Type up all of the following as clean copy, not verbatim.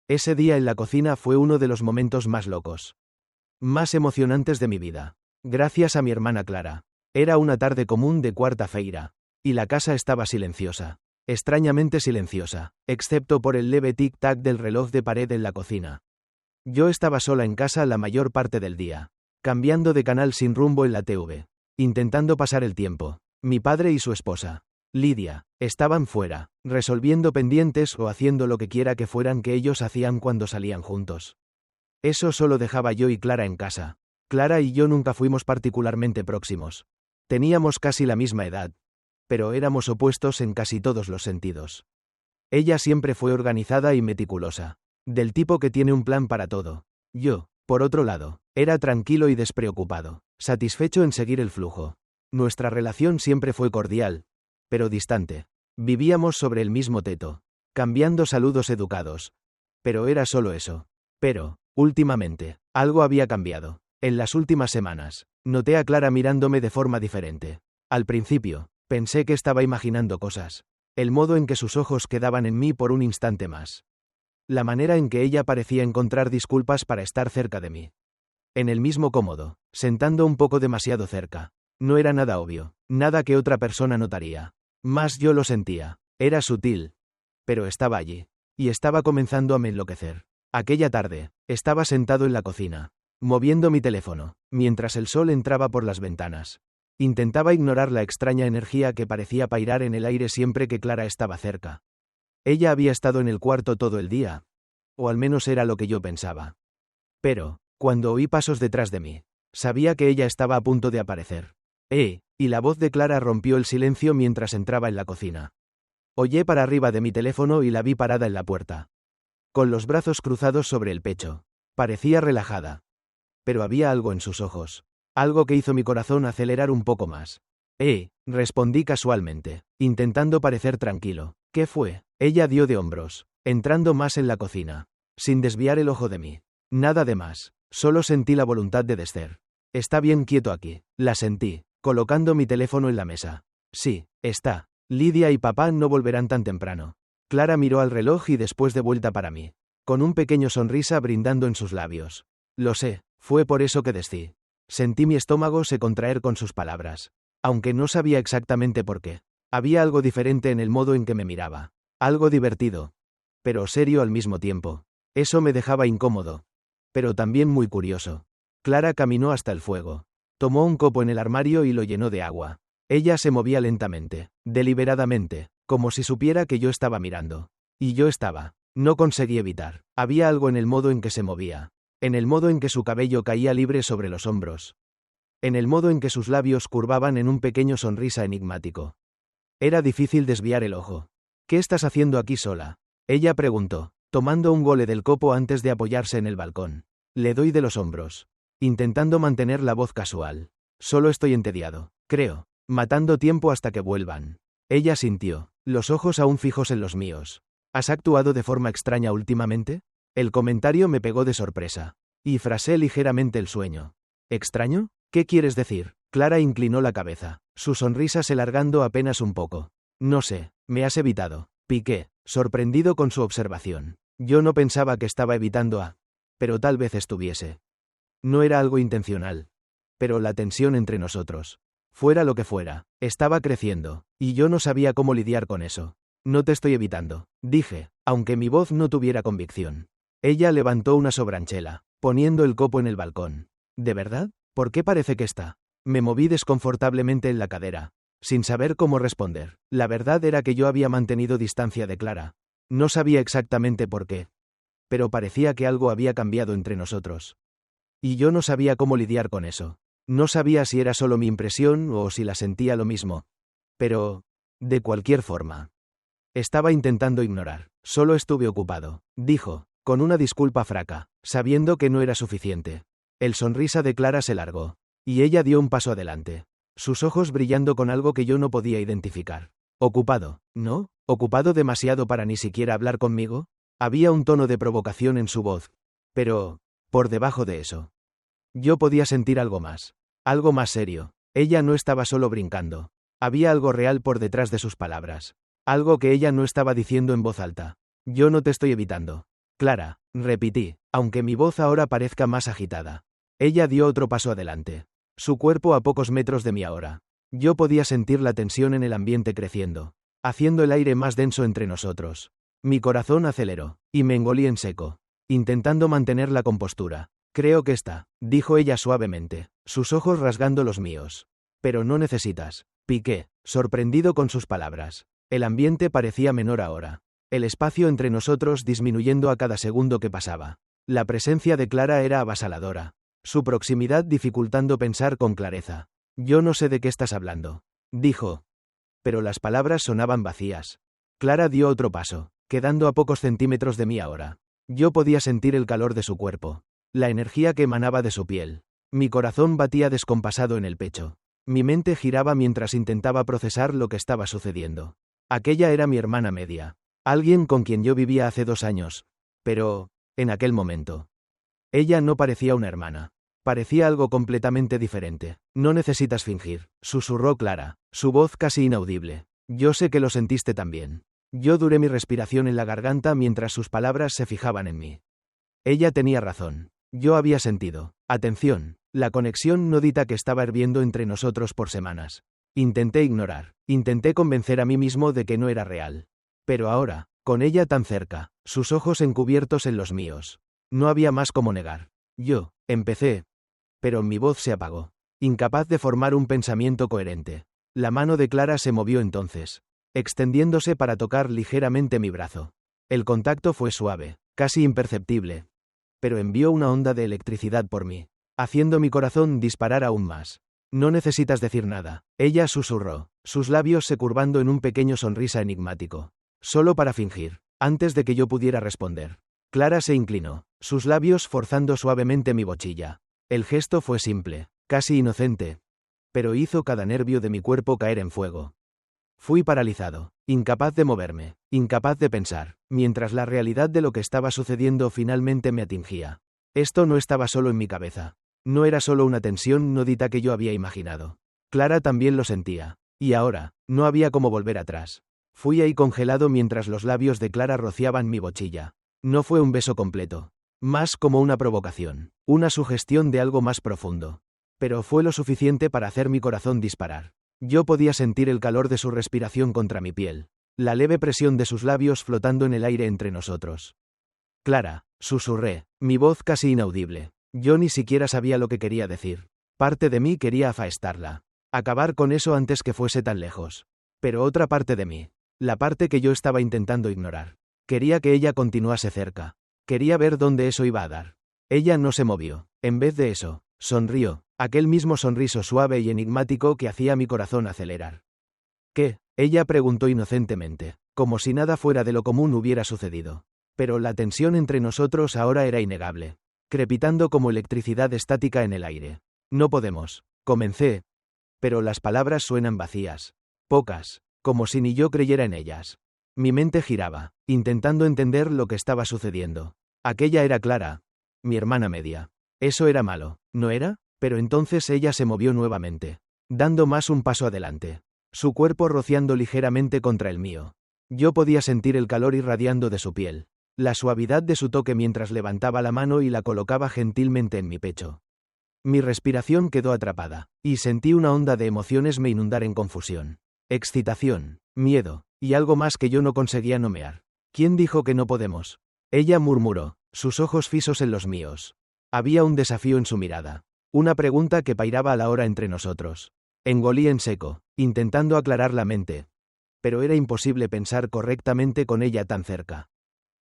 Ese día en la cocina fue uno de los momentos más locos, más emocionantes de mi vida. Gracias a mi hermana Clara. Era una tarde común de cuarta-feira, y la casa estaba silenciosa. Extrañamente silenciosa, excepto por el leve tic-tac del reloj de pared en la cocina. Yo estaba sola en casa la mayor parte del día, cambiando de canal sin rumbo en la TV, intentando pasar el tiempo. Mi padre y su esposa, Lidia, estaban fuera, resolviendo pendientes o haciendo lo que quiera que fueran que ellos hacían cuando salían juntos. Eso solo dejaba yo y Clara en casa. Clara y yo nunca fuimos particularmente próximos. Teníamos casi la misma edad, pero éramos opuestos en casi todos los sentidos. Ella siempre fue organizada y meticulosa, del tipo que tiene un plan para todo. Yo, por otro lado, era tranquilo y despreocupado, satisfecho en seguir el flujo. Nuestra relación siempre fue cordial, pero distante. Vivíamos sobre el mismo teto, cambiando saludos educados. Pero era solo eso. Pero, últimamente, algo había cambiado. En las últimas semanas, noté a Clara mirándome de forma diferente. Al principio, pensé que estaba imaginando cosas. El modo en que sus ojos quedaban en mí por un instante más. La manera en que ella parecía encontrar disculpas para estar cerca de mí. En el mismo cómodo, sentando un poco demasiado cerca. No era nada obvio, nada que otra persona notaría. Más yo lo sentía. Era sutil. Pero estaba allí. Y estaba comenzando a me enloquecer. Aquella tarde, estaba sentado en la cocina, moviendo mi teléfono, mientras el sol entraba por las ventanas. Intentaba ignorar la extraña energía que parecía pairar en el aire siempre que Clara estaba cerca. Ella había estado en el cuarto todo el día. O al menos era lo que yo pensaba. Pero, cuando oí pasos detrás de mí, sabía que ella estaba a punto de aparecer. Y la voz de Clara rompió el silencio mientras entraba en la cocina. Hollé para arriba de mi teléfono y la vi parada en la puerta, con los brazos cruzados sobre el pecho. Parecía relajada. Pero había algo en sus ojos. Algo que hizo mi corazón acelerar un poco más. Respondí casualmente, intentando parecer tranquilo. ¿Qué fue? Ella dio de hombros, entrando más en la cocina, sin desviar el ojo de mí. Nada de más, solo sentí la voluntad de descer. Está bien quieto aquí, la sentí, colocando mi teléfono en la mesa. Sí, está. Lidia y papá no volverán tan temprano. Clara miró al reloj y después de vuelta para mí, con un pequeño sonrisa brindando en sus labios. Lo sé, fue por eso que descí. Sentí mi estómago se contraer con sus palabras, aunque no sabía exactamente por qué. Había algo diferente en el modo en que me miraba. Algo divertido, pero serio al mismo tiempo. Eso me dejaba incómodo, pero también muy curioso. Clara caminó hasta el fuego. Tomó un copo en el armario y lo llenó de agua. Ella se movía lentamente, deliberadamente, como si supiera que yo estaba mirando. Y yo estaba. No conseguí evitar. Había algo en el modo en que se movía. En el modo en que su cabello caía libre sobre los hombros. En el modo en que sus labios curvaban en un pequeño sonrisa enigmático. Era difícil desviar el ojo. ¿Qué estás haciendo aquí sola? Ella preguntó, tomando un gole del copo antes de apoyarse en el balcón. Le doy de los hombros, intentando mantener la voz casual. Solo estoy entediado, creo, matando tiempo hasta que vuelvan. Ella sintió, los ojos aún fijos en los míos. ¿Has actuado de forma extraña últimamente? El comentario me pegó de sorpresa. Y frasé ligeramente el sueño. ¿Extraño? ¿Qué quieres decir? Clara inclinó la cabeza, su sonrisa se largando apenas un poco. No sé, me has evitado. Piqué, sorprendido con su observación. Yo no pensaba que estaba evitando a... Pero tal vez estuviese. No era algo intencional. Pero la tensión entre nosotros, fuera lo que fuera, estaba creciendo, y yo no sabía cómo lidiar con eso. No te estoy evitando, dije, aunque mi voz no tuviera convicción. Ella levantó una sobranchela, poniendo el copo en el balcón. ¿De verdad? ¿Por qué parece que está? Me moví desconfortablemente en la cadera, sin saber cómo responder. La verdad era que yo había mantenido distancia de Clara. No sabía exactamente por qué. Pero parecía que algo había cambiado entre nosotros. Y yo no sabía cómo lidiar con eso. No sabía si era solo mi impresión o si la sentía lo mismo. Pero, de cualquier forma, estaba intentando ignorar. Solo estuve ocupado, dijo, con una disculpa fraca, sabiendo que no era suficiente. El sonrisa de Clara se largó, y ella dio un paso adelante, sus ojos brillando con algo que yo no podía identificar. ¿Ocupado? ¿No? ¿Ocupado demasiado para ni siquiera hablar conmigo? Había un tono de provocación en su voz. Pero, por debajo de eso, yo podía sentir algo más serio. Ella no estaba solo brincando. Había algo real por detrás de sus palabras. Algo que ella no estaba diciendo en voz alta. Yo no te estoy evitando. Clara, repetí, aunque mi voz ahora parezca más agitada. Ella dio otro paso adelante. Su cuerpo a pocos metros de mí ahora. Yo podía sentir la tensión en el ambiente creciendo, haciendo el aire más denso entre nosotros. Mi corazón aceleró, y me engolí en seco, intentando mantener la compostura. Creo que está, dijo ella suavemente, sus ojos rasgando los míos. Pero no necesitas, piqué, sorprendido con sus palabras. El ambiente parecía menor ahora. El espacio entre nosotros disminuyendo a cada segundo que pasaba. La presencia de Clara era avasaladora. Su proximidad dificultando pensar con clareza. Yo no sé de qué estás hablando, dijo. Pero las palabras sonaban vacías. Clara dio otro paso, quedando a pocos centímetros de mí ahora. Yo podía sentir el calor de su cuerpo, la energía que emanaba de su piel. Mi corazón batía descompasado en el pecho. Mi mente giraba mientras intentaba procesar lo que estaba sucediendo. Aquella era mi hermana media. Alguien con quien yo vivía hace 2 años. Pero, en aquel momento, ella no parecía una hermana. Parecía algo completamente diferente. No necesitas fingir, susurró Clara, su voz casi inaudible. Yo sé que lo sentiste también. Yo duré mi respiración en la garganta mientras sus palabras se fijaban en mí. Ella tenía razón. Yo había sentido, atención, la conexión nodita que estaba hirviendo entre nosotros por semanas. Intenté ignorar, intenté convencer a mí mismo de que no era real. Pero ahora, con ella tan cerca, sus ojos encubiertos en los míos, no había más como negar. Yo, empecé. Pero mi voz se apagó, incapaz de formar un pensamiento coherente. La mano de Clara se movió entonces, extendiéndose para tocar ligeramente mi brazo. El contacto fue suave, casi imperceptible, pero envió una onda de electricidad por mí, haciendo mi corazón disparar aún más. No necesitas decir nada, ella susurró, sus labios se curvando en un pequeño sonrisa enigmático. Solo para fingir, antes de que yo pudiera responder. Clara se inclinó, sus labios forzando suavemente mi bochilla. El gesto fue simple, casi inocente, pero hizo cada nervio de mi cuerpo caer en fuego. Fui paralizado, incapaz de moverme, incapaz de pensar, mientras la realidad de lo que estaba sucediendo finalmente me atingía. Esto no estaba solo en mi cabeza. No era solo una tensión nodita que yo había imaginado. Clara también lo sentía. Y ahora, no había cómo volver atrás. Fui ahí congelado mientras los labios de Clara rociaban mi bochilla. No fue un beso completo. Más como una provocación, una sugestión de algo más profundo. Pero fue lo suficiente para hacer mi corazón disparar. Yo podía sentir el calor de su respiración contra mi piel, la leve presión de sus labios flotando en el aire entre nosotros. Clara, susurré, mi voz casi inaudible. Yo ni siquiera sabía lo que quería decir. Parte de mí quería afaestarla, acabar con eso antes que fuese tan lejos. Pero otra parte de mí, la parte que yo estaba intentando ignorar, quería que ella continuase cerca. Quería ver dónde eso iba a dar. Ella no se movió. En vez de eso, sonrió, aquel mismo sonriso suave y enigmático que hacía mi corazón acelerar. ¿Qué? Ella preguntó inocentemente, como si nada fuera de lo común hubiera sucedido. Pero la tensión entre nosotros ahora era innegable, crepitando como electricidad estática en el aire. No podemos, comencé. Pero las palabras suenan vacías. Pocas, como si ni yo creyera en ellas. Mi mente giraba, intentando entender lo que estaba sucediendo. Aquella era Clara, mi hermana media. Eso era malo, ¿no era? Pero entonces ella se movió nuevamente, dando más un paso adelante, su cuerpo rociando ligeramente contra el mío. Yo podía sentir el calor irradiando de su piel, la suavidad de su toque mientras levantaba la mano y la colocaba gentilmente en mi pecho. Mi respiración quedó atrapada, y sentí una onda de emociones me inundar en confusión. Excitación, miedo, y algo más que yo no conseguía nomear. ¿Quién dijo que no podemos? Ella murmuró, sus ojos fisos en los míos. Había un desafío en su mirada. Una pregunta que pairaba a la hora entre nosotros. Engolí en seco, intentando aclarar la mente. Pero era imposible pensar correctamente con ella tan cerca.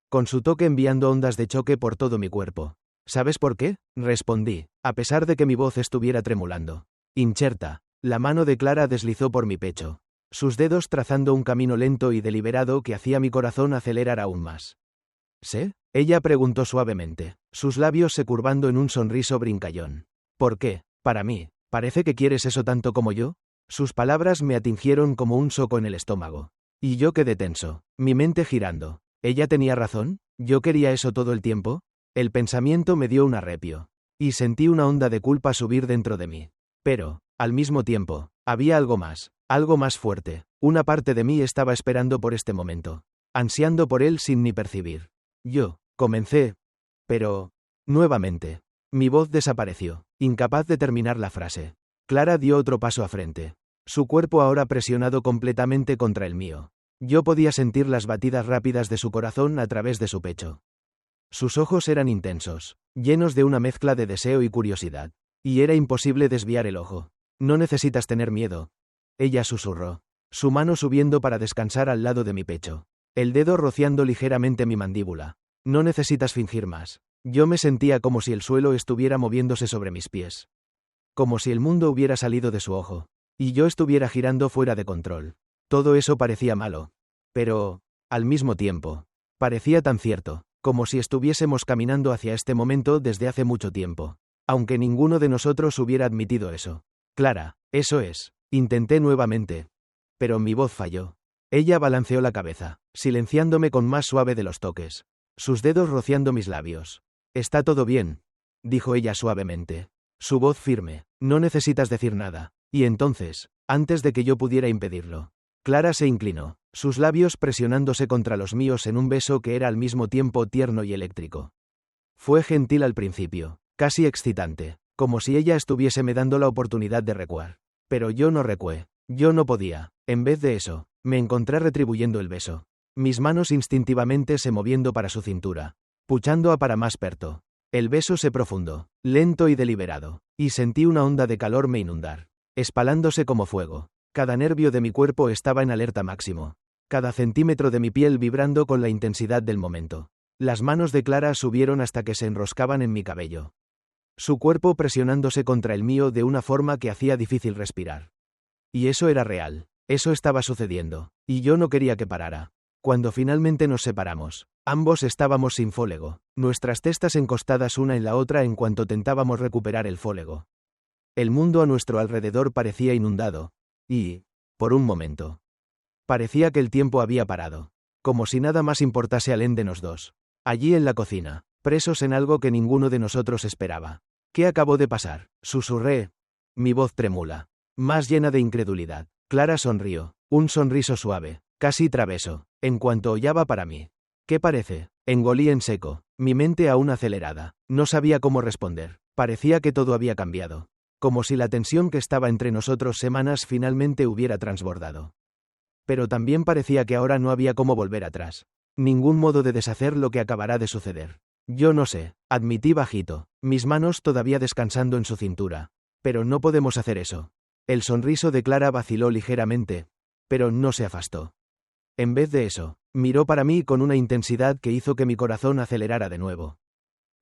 Con su toque enviando ondas de choque por todo mi cuerpo. ¿Sabes por qué? Respondí, a pesar de que mi voz estuviera tremulando. Incherta. La mano de Clara deslizó por mi pecho, sus dedos trazando un camino lento y deliberado que hacía mi corazón acelerar aún más. ¿Sí? Ella preguntó suavemente, sus labios se curvando en un sonriso brincallón. ¿Por qué? Para mí, ¿parece que quieres eso tanto como yo? Sus palabras me atingieron como un soco en el estómago. Y yo quedé tenso, mi mente girando. ¿Ella tenía razón? ¿Yo quería eso todo el tiempo? El pensamiento me dio un arrepio. Y sentí una onda de culpa subir dentro de mí. Pero, al mismo tiempo, había algo más fuerte. Una parte de mí estaba esperando por este momento, ansiando por él sin ni percibir. Yo, Comencé. Pero... Nuevamente. Mi voz desapareció, incapaz de terminar la frase. Clara dio otro paso a frente. Su cuerpo ahora presionado completamente contra el mío. Yo podía sentir las batidas rápidas de su corazón a través de su pecho. Sus ojos eran intensos, llenos de una mezcla de deseo y curiosidad. Y era imposible desviar el ojo. No necesitas tener miedo. Ella susurró. Su mano subiendo para descansar al lado de mi pecho. El dedo rociando ligeramente mi mandíbula. No necesitas fingir más. Yo me sentía como si el suelo estuviera moviéndose sobre mis pies. Como si el mundo hubiera salido de su ojo. Y yo estuviera girando fuera de control. Todo eso parecía malo. Pero, al mismo tiempo, parecía tan cierto, como si estuviésemos caminando hacia este momento desde hace mucho tiempo. Aunque ninguno de nosotros hubiera admitido eso. Clara, eso es. Intenté nuevamente. Pero mi voz falló. Ella balanceó la cabeza, silenciándome con más suave de los toques. Sus dedos rociando mis labios. Está todo bien, dijo ella suavemente. Su voz firme. No necesitas decir nada. Y entonces, antes de que yo pudiera impedirlo, Clara se inclinó, sus labios presionándose contra los míos en un beso que era al mismo tiempo tierno y eléctrico. Fue gentil al principio, casi excitante, como si ella estuviese me dando la oportunidad de recuar. Pero yo no recué. Yo no podía. En vez de eso, me encontré retribuyendo el beso. Mis manos instintivamente se moviendo para su cintura, puchando a para más perto. El beso se profundó, lento y deliberado, y sentí una onda de calor me inundar, espalándose como fuego. Cada nervio de mi cuerpo estaba en alerta máximo. Cada centímetro de mi piel vibrando con la intensidad del momento. Las manos de Clara subieron hasta que se enroscaban en mi cabello. Su cuerpo presionándose contra el mío de una forma que hacía difícil respirar. Y eso era real. Eso estaba sucediendo. Y yo no quería que parara. Cuando finalmente nos separamos, ambos estábamos sin fólego, nuestras testas encostadas una en la otra en cuanto tentábamos recuperar el fólego. El mundo a nuestro alrededor parecía inundado. Y, por un momento, parecía que el tiempo había parado. Como si nada más importase al de nos dos. Allí en la cocina, presos en algo que ninguno de nosotros esperaba. ¿Qué acabó de pasar? Susurré. Mi voz trémula, más llena de incredulidad. Clara sonrió, un sonriso suave, casi traveso, en cuanto hollaba para mí. ¿Qué parece? Engolí en seco, mi mente aún acelerada. No sabía cómo responder. Parecía que todo había cambiado. Como si la tensión que estaba entre nosotros semanas finalmente hubiera transbordado. Pero también parecía que ahora no había cómo volver atrás. Ningún modo de deshacer lo que acabará de suceder. Yo no sé, admití bajito, mis manos todavía descansando en su cintura. Pero no podemos hacer eso. El sonriso de Clara vaciló ligeramente, pero no se afastó. En vez de eso, miró para mí con una intensidad que hizo que mi corazón acelerara de nuevo.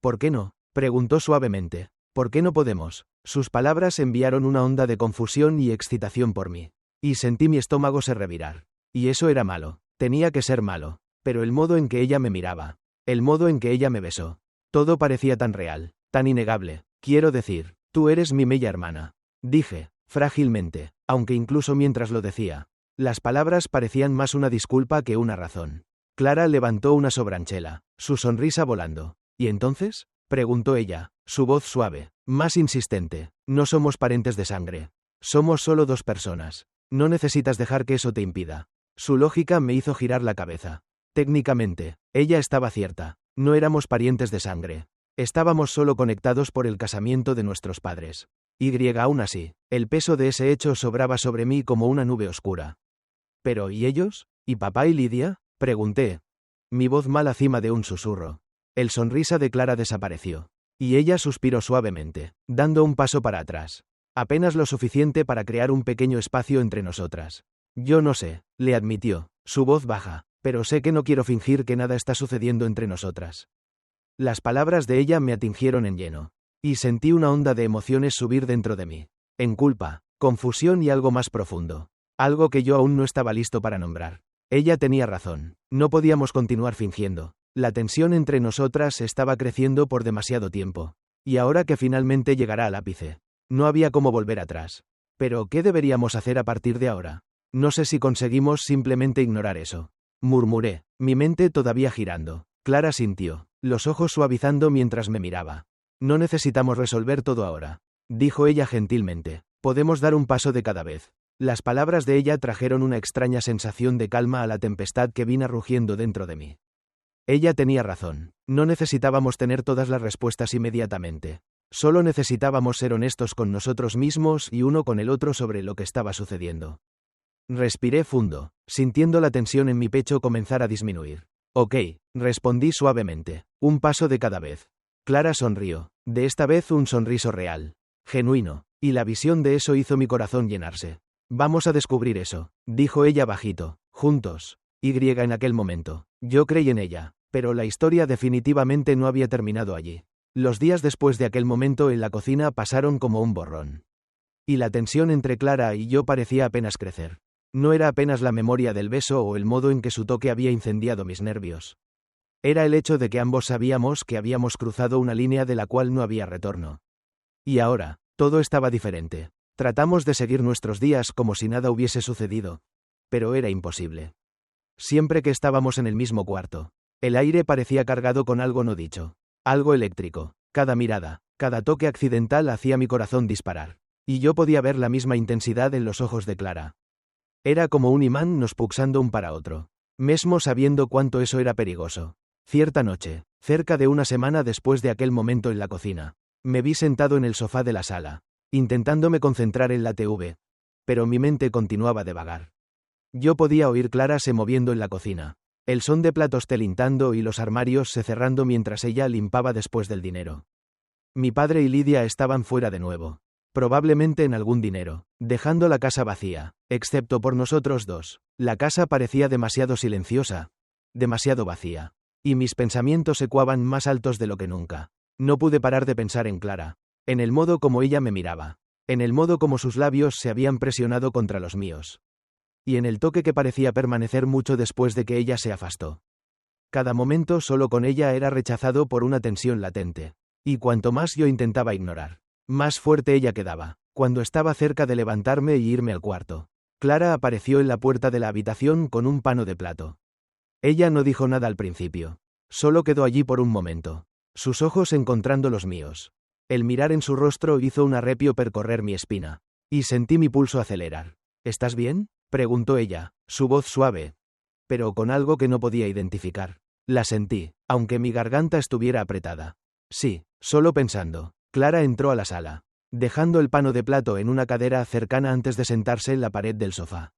¿Por qué no?, preguntó suavemente. ¿Por qué no podemos? Sus palabras enviaron una onda de confusión y excitación por mí. Y sentí mi estómago se revirar. Y eso era malo. Tenía que ser malo. Pero el modo en que ella me miraba. El modo en que ella me besó. Todo parecía tan real, tan innegable. Quiero decir, tú eres mi bella hermana. Dije, frágilmente, aunque incluso mientras lo decía, las palabras parecían más una disculpa que una razón. Clara levantó una sobranchela, su sonrisa volando. ¿Y entonces?, preguntó ella, su voz suave, más insistente. No somos parientes de sangre. Somos solo dos personas. No necesitas dejar que eso te impida. Su lógica me hizo girar la cabeza. Técnicamente, ella estaba cierta. No éramos parientes de sangre. Estábamos solo conectados por el casamiento de nuestros padres. Aún así, el peso de ese hecho sobraba sobre mí como una nube oscura. ¿Pero y ellos? ¿Y papá y Lidia?, pregunté. Mi voz mal acima de un susurro. El sonrisa de Clara desapareció. Y ella suspiró suavemente, dando un paso para atrás. Apenas lo suficiente para crear un pequeño espacio entre nosotras. Yo no sé, le admitió, su voz baja, pero sé que no quiero fingir que nada está sucediendo entre nosotras. Las palabras de ella me atingieron en lleno. Y sentí una onda de emociones subir dentro de mí. En culpa, confusión y algo más profundo. Algo que yo aún no estaba listo para nombrar. Ella tenía razón. No podíamos continuar fingiendo. La tensión entre nosotras estaba creciendo por demasiado tiempo. Y ahora que finalmente llegará al ápice, no había cómo volver atrás. Pero, ¿qué deberíamos hacer a partir de ahora? No sé si conseguimos simplemente ignorar eso. Murmuré, mi mente todavía girando. Clara sintió, los ojos suavizando mientras me miraba. No necesitamos resolver todo ahora, dijo ella gentilmente. Podemos dar un paso de cada vez. Las palabras de ella trajeron una extraña sensación de calma a la tempestad que vino rugiendo dentro de mí. Ella tenía razón. No necesitábamos tener todas las respuestas inmediatamente. Solo necesitábamos ser honestos con nosotros mismos y uno con el otro sobre lo que estaba sucediendo. Respiré fundo, sintiendo la tensión en mi pecho comenzar a disminuir. Ok, respondí suavemente, un paso de cada vez. Clara sonrió, de esta vez un sonriso real, genuino, y la visión de eso hizo mi corazón llenarse. Vamos a descubrir eso, dijo ella bajito, juntos. En aquel momento. Yo creí en ella, pero la historia definitivamente no había terminado allí. Los días después de aquel momento en la cocina pasaron como un borrón. Y la tensión entre Clara y yo parecía apenas crecer. No era apenas la memoria del beso o el modo en que su toque había incendiado mis nervios. Era el hecho de que ambos sabíamos que habíamos cruzado una línea de la cual no había retorno. Y ahora, todo estaba diferente. Tratamos de seguir nuestros días como si nada hubiese sucedido. Pero era imposible. Siempre que estábamos en el mismo cuarto, el aire parecía cargado con algo no dicho. Algo eléctrico. Cada mirada, cada toque accidental hacía mi corazón disparar. Y yo podía ver la misma intensidad en los ojos de Clara. Era como un imán nos pulsando un para otro. Mesmo sabiendo cuánto eso era peligroso. Cierta noche, cerca de una semana después de aquel momento en la cocina, me vi sentado en el sofá de la sala, intentándome concentrar en la TV. Pero mi mente continuaba de vagar. Yo podía oír Clara se moviendo en la cocina. El son de platos tilintando y los armarios se cerrando mientras ella limpaba después del dinero. Mi padre y Lidia estaban fuera de nuevo. Probablemente en algún dinero, dejando la casa vacía, excepto por nosotros dos. La casa parecía demasiado silenciosa, demasiado vacía. Y mis pensamientos ecoaban más altos de lo que nunca. No pude parar de pensar en Clara. En el modo como ella me miraba. En el modo como sus labios se habían presionado contra los míos. Y en el toque que parecía permanecer mucho después de que ella se afastó. Cada momento solo con ella era rechazado por una tensión latente. Y cuanto más yo intentaba ignorar, más fuerte ella quedaba. Cuando estaba cerca de levantarme y irme al cuarto, Clara apareció en la puerta de la habitación con un pano de plato. Ella no dijo nada al principio. Solo quedó allí por un momento. Sus ojos encontrando los míos. El mirar en su rostro hizo un arrepio percorrer mi espina. Y sentí mi pulso acelerar. ¿Estás bien?, preguntó ella, su voz suave. Pero con algo que no podía identificar. La sentí, aunque mi garganta estuviera apretada. Sí, solo pensando. Clara entró a la sala, dejando el pano de plato en una cadera cercana antes de sentarse en la pared del sofá.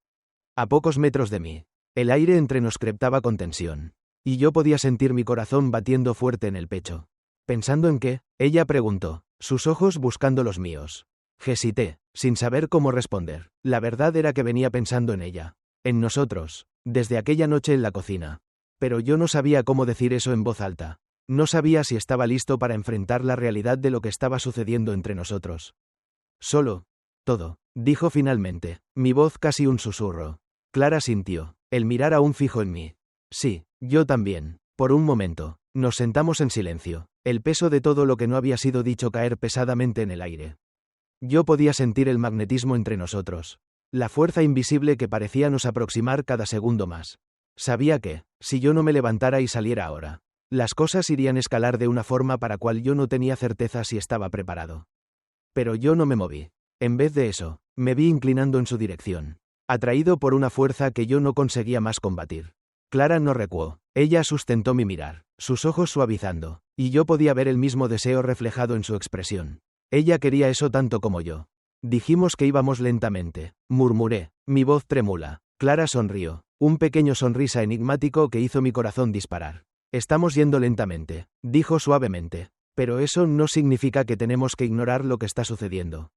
A pocos metros de mí. El aire entre nos creptaba con tensión. Y yo podía sentir mi corazón batiendo fuerte en el pecho. ¿Pensando en qué?, ella preguntó, sus ojos buscando los míos. Hesité, sin saber cómo responder. La verdad era que venía pensando en ella. En nosotros, desde aquella noche en la cocina. Pero yo no sabía cómo decir eso en voz alta. No sabía si estaba listo para enfrentar la realidad de lo que estaba sucediendo entre nosotros. Solo, todo, dijo finalmente, mi voz casi un susurro. Clara sintió, el mirar aún fijo en mí. Sí, yo también. Por un momento, nos sentamos en silencio, el peso de todo lo que no había sido dicho caer pesadamente en el aire. Yo podía sentir el magnetismo entre nosotros. La fuerza invisible que parecía nos aproximar cada segundo más. Sabía que, si yo no me levantara y saliera ahora, las cosas irían a escalar de una forma para cual yo no tenía certeza si estaba preparado. Pero yo no me moví. En vez de eso, me vi inclinando en su dirección, atraído por una fuerza que yo no conseguía más combatir. Clara no recuó. Ella sustentó mi mirar, sus ojos suavizando, y yo podía ver el mismo deseo reflejado en su expresión. Ella quería eso tanto como yo. Dijimos que íbamos lentamente, murmuré, mi voz trémula. Clara sonrió, un pequeño sonrisa enigmático que hizo mi corazón disparar. Estamos yendo lentamente, dijo suavemente, pero eso no significa que tenemos que ignorar lo que está sucediendo.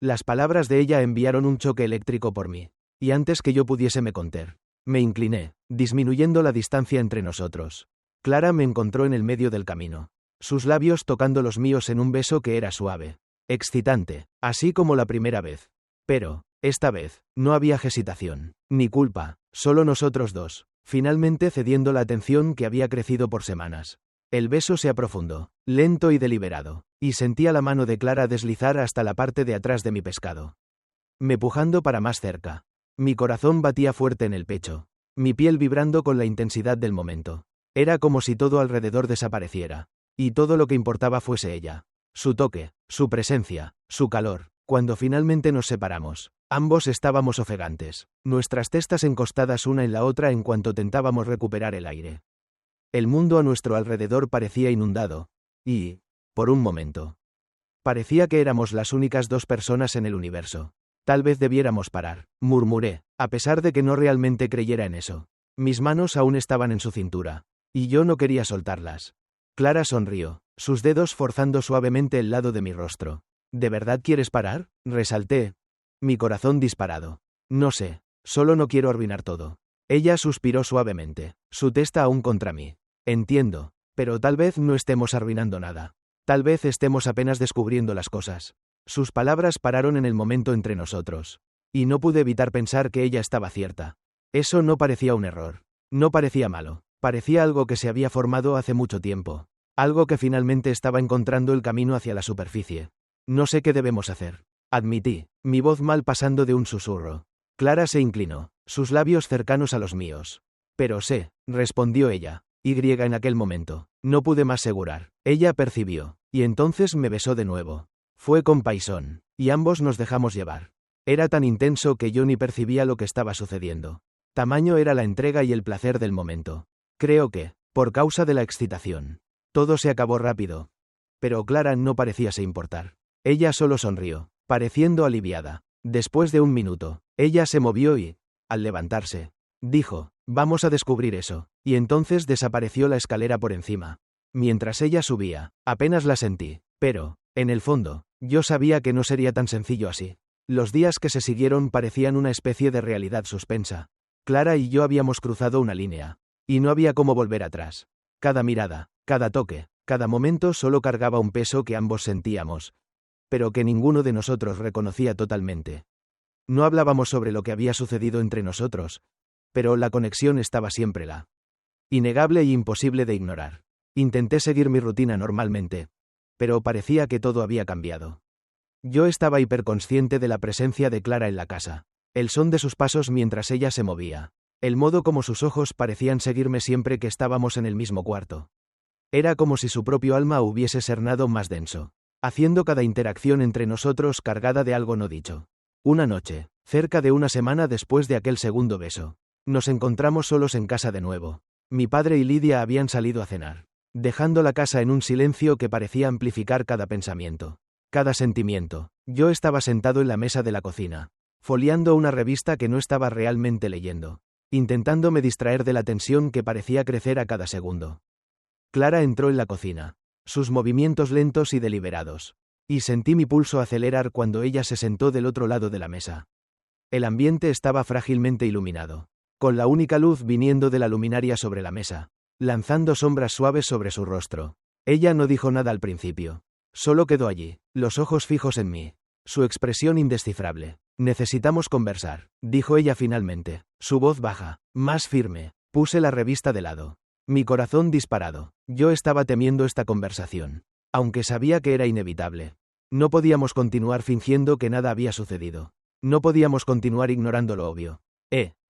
Las palabras de ella enviaron un choque eléctrico por mí, y antes que yo pudiese me conter, me incliné, disminuyendo la distancia entre nosotros. Clara me encontró en el medio del camino, sus labios tocando los míos en un beso que era suave, excitante, así como la primera vez. Pero, esta vez, no había hesitación, ni culpa, solo nosotros dos, finalmente cediendo la atención que había crecido por semanas. El beso se aprofundó, lento y deliberado, y sentía la mano de Clara deslizar hasta la parte de atrás de mi pescado, me pujando para más cerca. Mi corazón batía fuerte en el pecho, mi piel vibrando con la intensidad del momento. Era como si todo alrededor desapareciera, y todo lo que importaba fuese ella. Su toque, su presencia, su calor. Cuando finalmente nos separamos, ambos estábamos ofegantes, nuestras testas encostadas una en la otra en cuanto tentábamos recuperar el aire. El mundo a nuestro alrededor parecía inundado. Y, por un momento, parecía que éramos las únicas dos personas en el universo. Tal vez debiéramos parar, murmuré, a pesar de que no realmente creyera en eso. Mis manos aún estaban en su cintura, y yo no quería soltarlas. Clara sonrió, sus dedos forzando suavemente el lado de mi rostro. ¿De verdad quieres parar?, resalté. Mi corazón disparado. No sé, solo no quiero arruinar todo. Ella suspiró suavemente, su testa aún contra mí. Entiendo, pero tal vez no estemos arruinando nada. Tal vez estemos apenas descubriendo las cosas. Sus palabras pararon en el momento entre nosotros. Y no pude evitar pensar que ella estaba cierta. Eso no parecía un error. No parecía malo. Parecía algo que se había formado hace mucho tiempo. Algo que finalmente estaba encontrando el camino hacia la superficie. No sé qué debemos hacer, admití, mi voz mal pasando de un susurro. Clara se inclinó, sus labios cercanos a los míos. Pero sé, respondió ella. En aquel momento. No pude más asegurar. Ella percibió, y entonces me besó de nuevo. Fue con paisón, y ambos nos dejamos llevar. Era tan intenso que yo ni percibía lo que estaba sucediendo. Tamaño era la entrega y el placer del momento. Creo que, por causa de la excitación, todo se acabó rápido. Pero Clara no parecíase importar. Ella solo sonrió, pareciendo aliviada. Después de un minuto, ella se movió y, al levantarse, dijo, vamos a descubrir eso, y entonces desapareció la escalera por encima. Mientras ella subía, apenas la sentí, pero, en el fondo, yo sabía que no sería tan sencillo así. Los días que se siguieron parecían una especie de realidad suspensa. Clara y yo habíamos cruzado una línea, y no había cómo volver atrás. Cada mirada, cada toque, cada momento solo cargaba un peso que ambos sentíamos, pero que ninguno de nosotros reconocía totalmente. No hablábamos sobre lo que había sucedido entre nosotros, pero la conexión estaba siempre là. Innegable y imposible de ignorar. Intenté seguir mi rutina normalmente, pero parecía que todo había cambiado. Yo estaba hiperconsciente de la presencia de Clara en la casa, el son de sus pasos mientras ella se movía, el modo como sus ojos parecían seguirme siempre que estábamos en el mismo cuarto. Era como si su propio alma hubiese sernado más denso, haciendo cada interacción entre nosotros cargada de algo no dicho. Una noche, cerca de una semana después de aquel segundo beso, nos encontramos solos en casa de nuevo. Mi padre y Lidia habían salido a cenar, dejando la casa en un silencio que parecía amplificar cada pensamiento, cada sentimiento. Yo estaba sentado en la mesa de la cocina, foliando una revista que no estaba realmente leyendo, intentándome distraer de la tensión que parecía crecer a cada segundo. Clara entró en la cocina, sus movimientos lentos y deliberados, y sentí mi pulso acelerar cuando ella se sentó del otro lado de la mesa. El ambiente estaba frágilmente iluminado, con la única luz viniendo de la luminaria sobre la mesa, lanzando sombras suaves sobre su rostro. Ella no dijo nada al principio, solo quedó allí, los ojos fijos en mí, su expresión indescifrable. Necesitamos conversar, dijo ella finalmente, su voz baja, más firme. Puse la revista de lado. Mi corazón disparado. Yo estaba temiendo esta conversación, aunque sabía que era inevitable. No podíamos continuar fingiendo que nada había sucedido. No podíamos continuar ignorando lo obvio.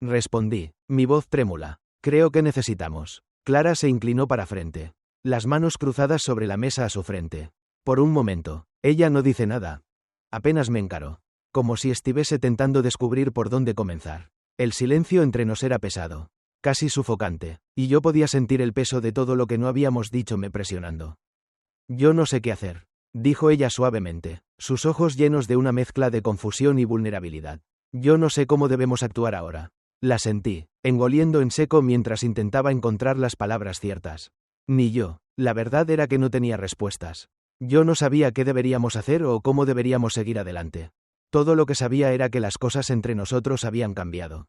Respondí, mi voz trémula. Creo que necesitamos. Clara se inclinó para frente, las manos cruzadas sobre la mesa a su frente. Por un momento, ella no dice nada. Apenas me encaró, como si estuviese tentando descubrir por dónde comenzar. El silencio entre nos era pesado, casi sufocante, y yo podía sentir el peso de todo lo que no habíamos dicho me presionando. Yo no sé qué hacer, dijo ella suavemente, sus ojos llenos de una mezcla de confusión y vulnerabilidad. Yo no sé cómo debemos actuar ahora. La sentí, engoliendo en seco mientras intentaba encontrar las palabras ciertas. Ni yo, la verdad era que no tenía respuestas. Yo no sabía qué deberíamos hacer o cómo deberíamos seguir adelante. Todo lo que sabía era que las cosas entre nosotros habían cambiado.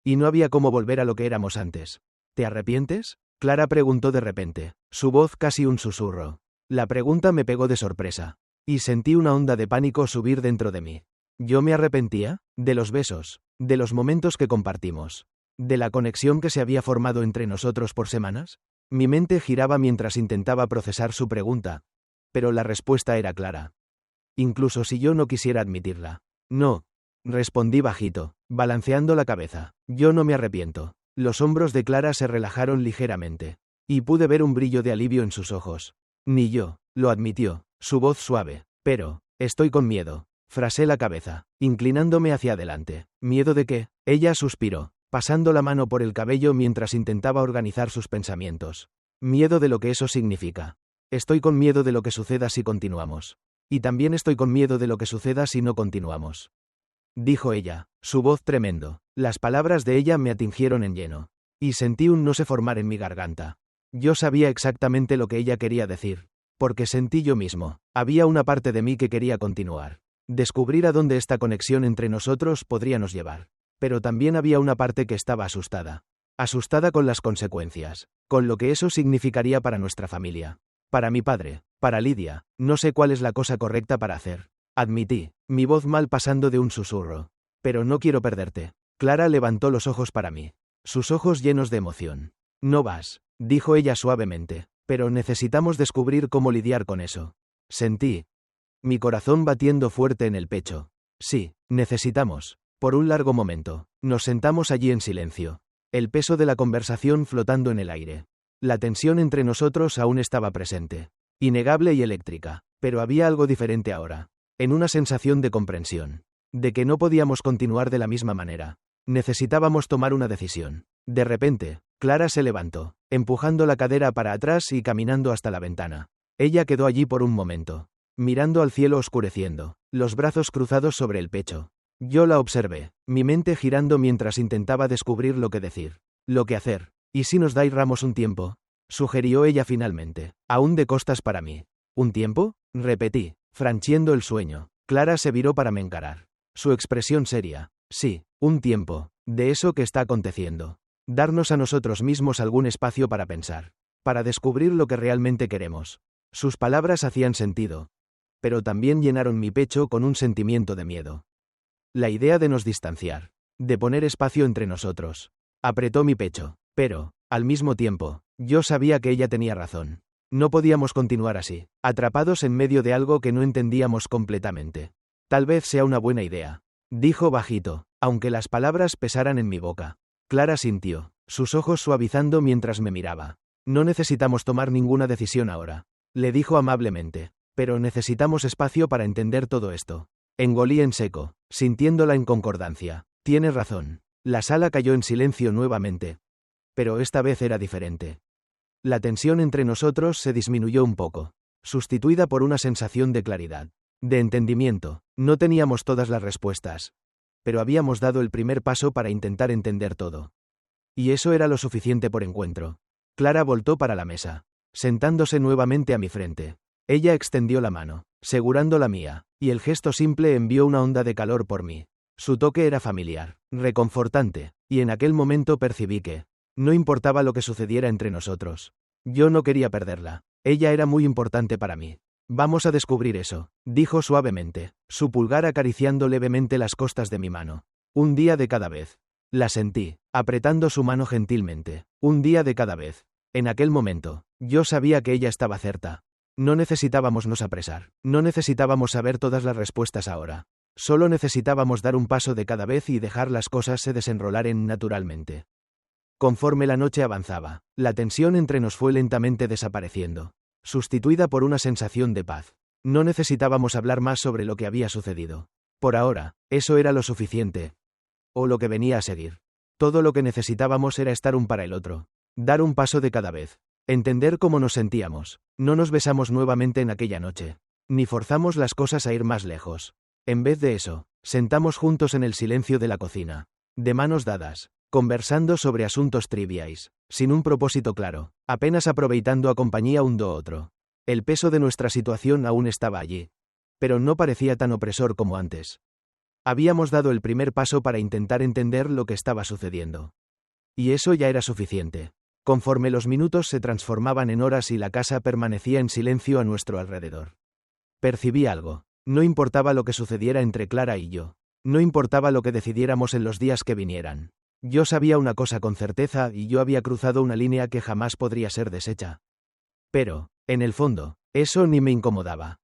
Y no había cómo volver a lo que éramos antes. ¿Te arrepientes?, Clara preguntó de repente, su voz casi un susurro. La pregunta me pegó de sorpresa, y sentí una onda de pánico subir dentro de mí. ¿Yo me arrepentía? De los besos, de los momentos que compartimos, de la conexión que se había formado entre nosotros por semanas. Mi mente giraba mientras intentaba procesar su pregunta, pero la respuesta era clara. Incluso si yo no quisiera admitirla. No, respondí bajito, balanceando la cabeza. Yo no me arrepiento. Los hombros de Clara se relajaron ligeramente, y pude ver un brillo de alivio en sus ojos. Ni yo, lo admitió, su voz suave. Pero, estoy con miedo. Frasé la cabeza, inclinándome hacia adelante. ¿Miedo de qué? Ella suspiró, pasando la mano por el cabello mientras intentaba organizar sus pensamientos. Miedo de lo que eso significa. Estoy con miedo de lo que suceda si continuamos. Y también estoy con miedo de lo que suceda si no continuamos. Dijo ella, su voz tremendo. Las palabras de ella me atingieron en lleno. Y sentí un no sé formar en mi garganta. Yo sabía exactamente lo que ella quería decir. Porque sentí yo mismo. Había una parte de mí que quería continuar. Descubrir a dónde esta conexión entre nosotros podría nos llevar. Pero también había una parte que estaba asustada. Asustada con las consecuencias. Con lo que eso significaría para nuestra familia. Para mi padre. Para Lidia. No sé cuál es la cosa correcta para hacer. Admití, mi voz mal pasando de un susurro. Pero no quiero perderte. Clara levantó los ojos para mí. Sus ojos llenos de emoción. No vas, dijo ella suavemente. Pero necesitamos descubrir cómo lidiar con eso. Sentí mi corazón batiendo fuerte en el pecho. Sí, necesitamos. Por un largo momento, nos sentamos allí en silencio. El peso de la conversación flotando en el aire. La tensión entre nosotros aún estaba presente. Innegable y eléctrica. Pero había algo diferente ahora. En una sensación de comprensión. De que no podíamos continuar de la misma manera. Necesitábamos tomar una decisión. De repente, Clara se levantó, empujando la cadera para atrás y caminando hasta la ventana. Ella quedó allí por un momento, mirando al cielo oscureciendo, los brazos cruzados sobre el pecho. Yo la observé, mi mente girando mientras intentaba descubrir lo que decir, lo que hacer. ¿Y si nos damos un tiempo? Sugirió ella finalmente, aún de costas para mí. ¿Un tiempo? Repetí, franchiendo el sueño. Clara se viró para me encarar. Su expresión seria. Sí, un tiempo, de eso que está aconteciendo. Darnos a nosotros mismos algún espacio para pensar. Para descubrir lo que realmente queremos. Sus palabras hacían sentido. Pero también llenaron mi pecho con un sentimiento de miedo. La idea de nos distanciar. De poner espacio entre nosotros. Apretó mi pecho. Pero, al mismo tiempo, yo sabía que ella tenía razón. No podíamos continuar así, atrapados en medio de algo que no entendíamos completamente. Tal vez sea una buena idea. Dijo bajito, aunque las palabras pesaran en mi boca. Clara sintió, sus ojos suavizando mientras me miraba. No necesitamos tomar ninguna decisión ahora. Le dijo amablemente. Pero necesitamos espacio para entender todo esto. Engolí en seco, sintiéndola en concordancia. Tienes razón. La sala cayó en silencio nuevamente. Pero esta vez era diferente. La tensión entre nosotros se disminuyó un poco, sustituida por una sensación de claridad, de entendimiento. No teníamos todas las respuestas, pero habíamos dado el primer paso para intentar entender todo. Y eso era lo suficiente por encuentro. Clara voltó para la mesa, sentándose nuevamente a mi frente. Ella extendió la mano, segurando la mía, y el gesto simple envió una onda de calor por mí. Su toque era familiar, reconfortante, y en aquel momento percibí que no importaba lo que sucediera entre nosotros. Yo no quería perderla. Ella era muy importante para mí. Vamos a descubrir eso, dijo suavemente, su pulgar acariciando levemente las costas de mi mano. Un día de cada vez. La sentí, apretando su mano gentilmente. Un día de cada vez. En aquel momento, yo sabía que ella estaba cerca. No necesitábamos nos apresar. No necesitábamos saber todas las respuestas ahora. Solo necesitábamos dar un paso de cada vez y dejar las cosas se desenrolaren naturalmente. Conforme la noche avanzaba, la tensión entre nos fue lentamente desapareciendo, sustituida por una sensación de paz. No necesitábamos hablar más sobre lo que había sucedido. Por ahora, eso era lo suficiente. O lo que venía a seguir. Todo lo que necesitábamos era estar un para el otro. Dar un paso de cada vez. Entender cómo nos sentíamos. No nos besamos nuevamente en aquella noche. Ni forzamos las cosas a ir más lejos. En vez de eso, sentamos juntos en el silencio de la cocina. De manos dadas. Conversando sobre asuntos triviais, sin un propósito claro, apenas aproveitando a compañía un do otro. El peso de nuestra situación aún estaba allí. Pero no parecía tan opresor como antes. Habíamos dado el primer paso para intentar entender lo que estaba sucediendo. Y eso ya era suficiente. Conforme los minutos se transformaban en horas y la casa permanecía en silencio a nuestro alrededor. Percibí algo. No importaba lo que sucediera entre Clara y yo. No importaba lo que decidiéramos en los días que vinieran. Yo sabía una cosa con certeza y yo había cruzado una línea que jamás podría ser deshecha. Pero, en el fondo, eso ni me incomodaba.